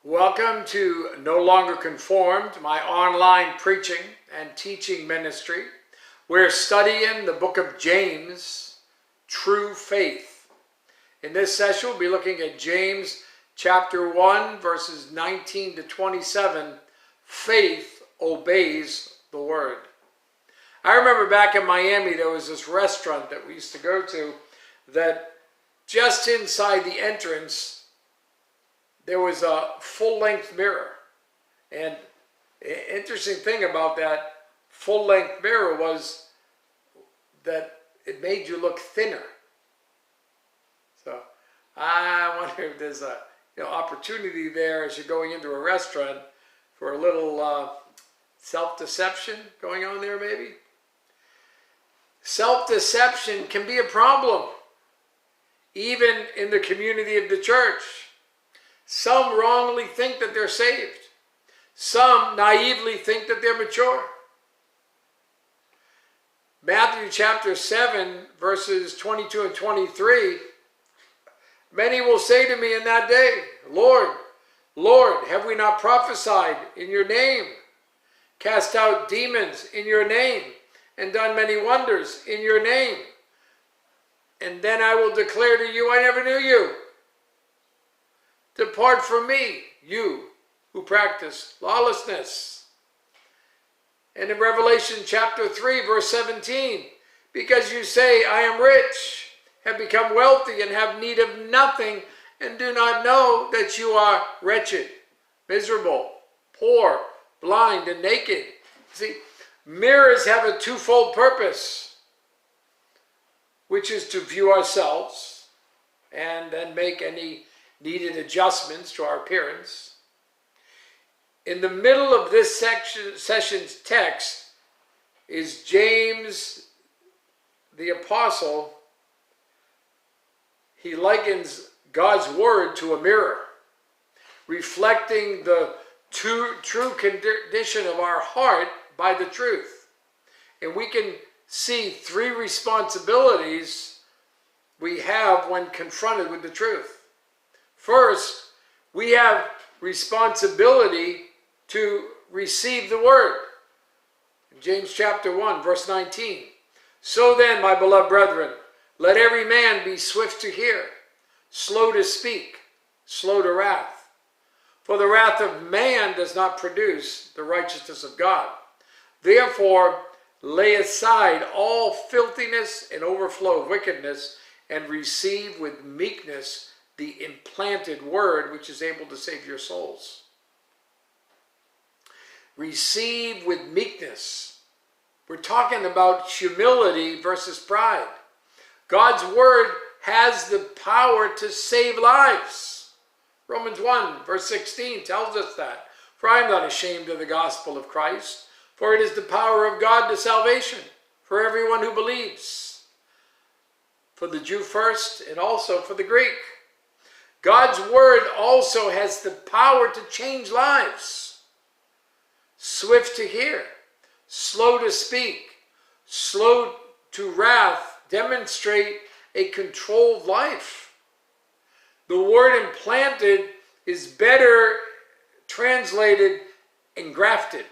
Welcome to No Longer Conformed, my online preaching and teaching ministry. We're studying the book of James, True Faith. In this session, we'll be looking at James chapter 1, verses 19 to 27. Faith obeys the word. I remember back in Miami, there was this restaurant that we used to go to that just inside the entrance, there was a full-length mirror. And the interesting thing about that full-length mirror was that it made you look thinner. So I wonder if there's a opportunity there as you're going into a restaurant for a little self-deception going on there maybe. Self-deception can be a problem, even in the community of the church. Some wrongly think that they're saved. Some naively think that they're mature. Matthew chapter 7, verses 22 and 23, many will say to me in that day, Lord, Lord, have we not prophesied in your name, cast out demons in your name, and done many wonders in your name? And then I will declare to you, I never knew you. Depart from me, you who practice lawlessness. And in Revelation chapter 3, verse 17, because you say, I am rich, have become wealthy, and have need of nothing, and do not know that you are wretched, miserable, poor, blind, and naked. See, mirrors have a twofold purpose, which is to view ourselves and then make any needed adjustments to our appearance. In the middle of this session's text is James the Apostle. He likens God's word to a mirror, reflecting the true condition of our heart by the truth. And we can see three responsibilities we have when confronted with the truth. First, we have responsibility to receive the word. In James chapter 1, verse 19. So then, my beloved brethren, let every man be swift to hear, slow to speak, slow to wrath. For the wrath of man does not produce the righteousness of God. Therefore, lay aside all filthiness and overflow of wickedness, and receive with meekness the implanted word, which is able to save your souls. Receive with meekness. We're talking about humility versus pride. God's word has the power to save lives. Romans 1, verse 16 tells us that. For I am not ashamed of the gospel of Christ, for it is the power of God to salvation for everyone who believes, for the Jew first and also for the Greek. God's word also has the power to change lives. Swift to hear, slow to speak, slow to wrath demonstrate a controlled life. The word implanted is better translated engrafted.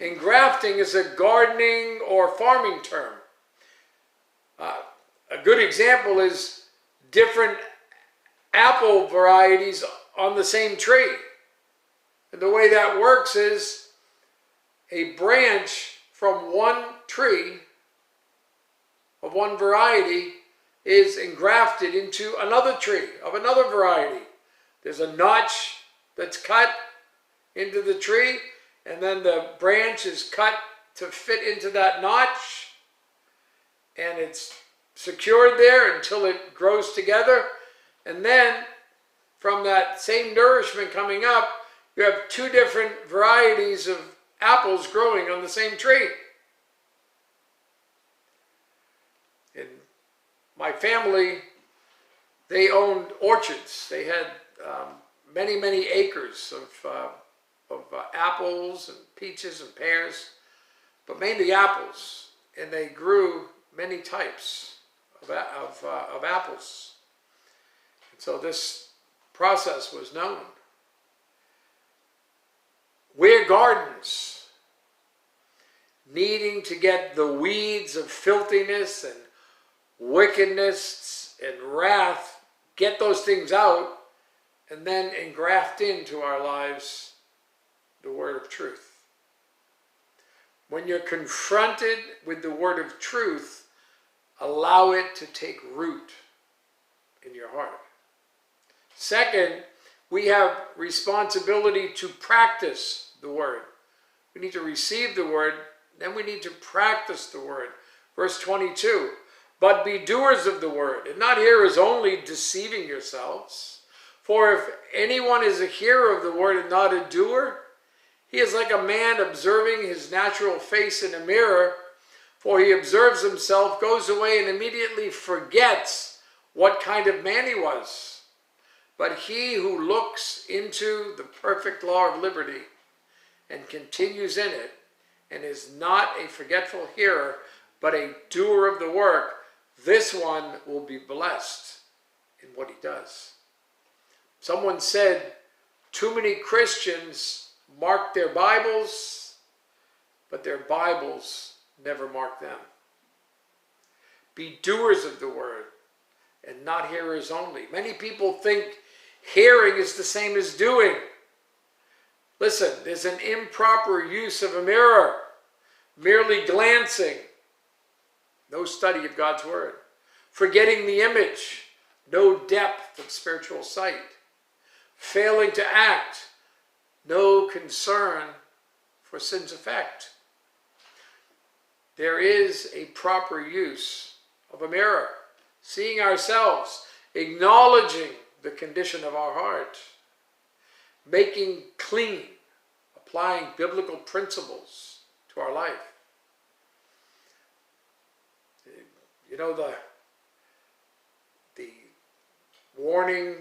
Engrafting is a gardening or farming term. A good example is different apple varieties on the same tree. And the way that works is a branch from one tree of one variety is engrafted into another tree of another variety. There's a notch that's cut into the tree, and then the branch is cut to fit into that notch, and it's secured there until it grows together. And then, from that same nourishment coming up, you have two different varieties of apples growing on the same tree. In my family, they owned orchards. They had many, many acres of apples and peaches and pears, but mainly apples. And they grew many types of apples. So this process was known. We're gardens, needing to get the weeds of filthiness and wickedness and wrath, get those things out, and then engraft into our lives the word of truth. When you're confronted with the word of truth, allow it to take root in your heart. Second, we have responsibility to practice the word. We need to receive the word, then we need to practice the word. Verse 22, but be doers of the word, and not hearers only, deceiving yourselves. For if anyone is a hearer of the word and not a doer, he is like a man observing his natural face in a mirror, for he observes himself, goes away, and immediately forgets what kind of man he was. But he who looks into the perfect law of liberty and continues in it, and is not a forgetful hearer, but a doer of the work, this one will be blessed in what he does. Someone said, too many Christians mark their Bibles, but their Bibles never mark them. Be doers of the word and not hearers only. Many people think hearing is the same as doing. Listen, there's an improper use of a mirror, merely glancing, no study of God's word, forgetting the image, no depth of spiritual sight, failing to act, no concern for sin's effect. There is a proper use of a mirror, seeing ourselves, acknowledging the condition of our heart, making clean, applying biblical principles to our life. You know, the warning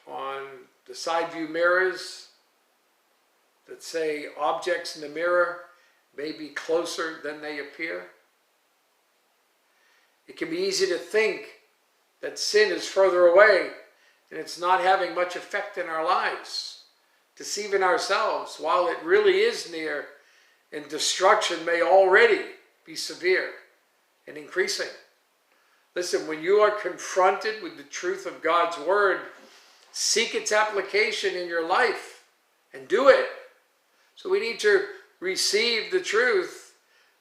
on the side view mirrors that say objects in the mirror may be closer than they appear. It can be easy to think that sin is further away and it's not having much effect in our lives, deceiving ourselves while it really is near, and destruction may already be severe and increasing. Listen, when you are confronted with the truth of God's word, seek its application in your life and do it. So we need to receive the truth.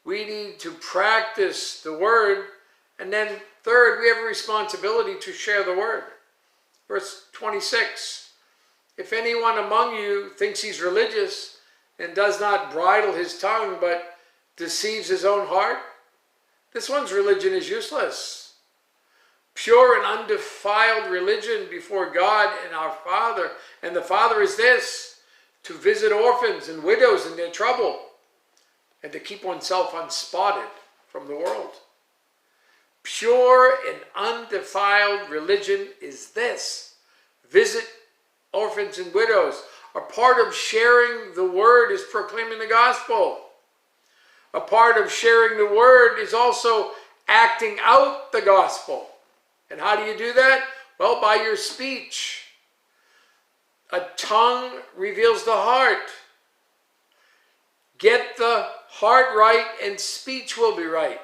We need to practice the word. And then third, we have a responsibility to share the word. Verse 26, if anyone among you thinks he's religious and does not bridle his tongue but deceives his own heart, this one's religion is useless. Pure and undefiled religion before God and our Father, and the Father is this, to visit orphans and widows in their trouble, and to keep oneself unspotted from the world. Pure and undefiled religion is this, visit orphans and widows. A part of sharing the word is proclaiming the gospel. A part of sharing the word is also acting out the gospel. And how do you do that? Well, by your speech. A tongue reveals the heart. Get the heart right and speech will be right.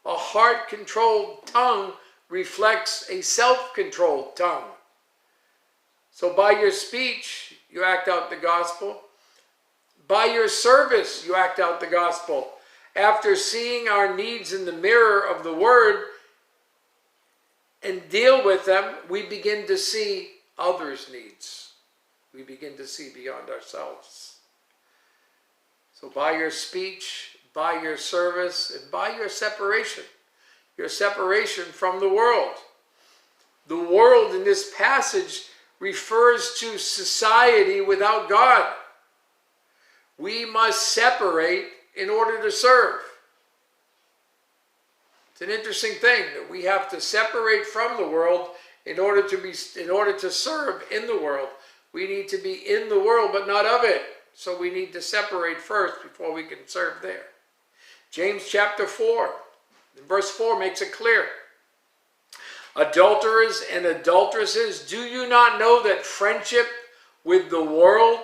A heart-controlled tongue reflects a self-controlled tongue. So by your speech, you act out the gospel. By your service, you act out the gospel. After seeing our needs in the mirror of the word and deal with them, we begin to see others' needs. We begin to see beyond ourselves. So by your speech, by your service, and by your separation from the world. The world in this passage refers to society without God. We must separate in order to serve. It's an interesting thing that we have to separate from the world in order to serve in the world. We need to be in the world but not of it. So we need to separate first before we can serve there. James chapter 4, verse 4 makes it clear. Adulterers and adulteresses, do you not know that friendship with the world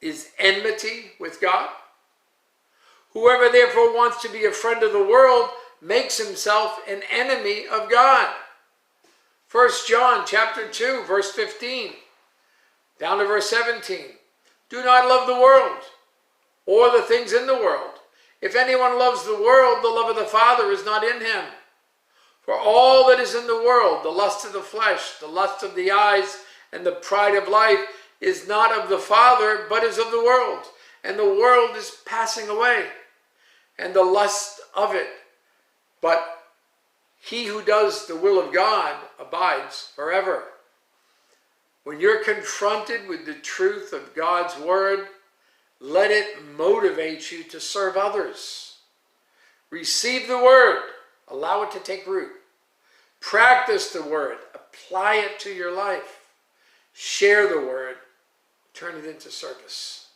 is enmity with God. Whoever therefore wants to be a friend of the world makes himself an enemy of God. 1 John chapter 2, verse 15, down to verse 17. Do not love the world or the things in the world. If anyone loves the world, the love of the Father is not in him. For all that is in the world, the lust of the flesh, the lust of the eyes, and the pride of life, is not of the Father, but is of the world. And the world is passing away, and the lust of it. But he who does the will of God abides forever. When you're confronted with the truth of God's word, let it motivate you to serve others. Receive the word. Allow it to take root. Practice the word. Apply it to your life. Share the word. Turn it into service.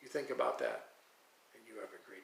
You think about that, and you have a great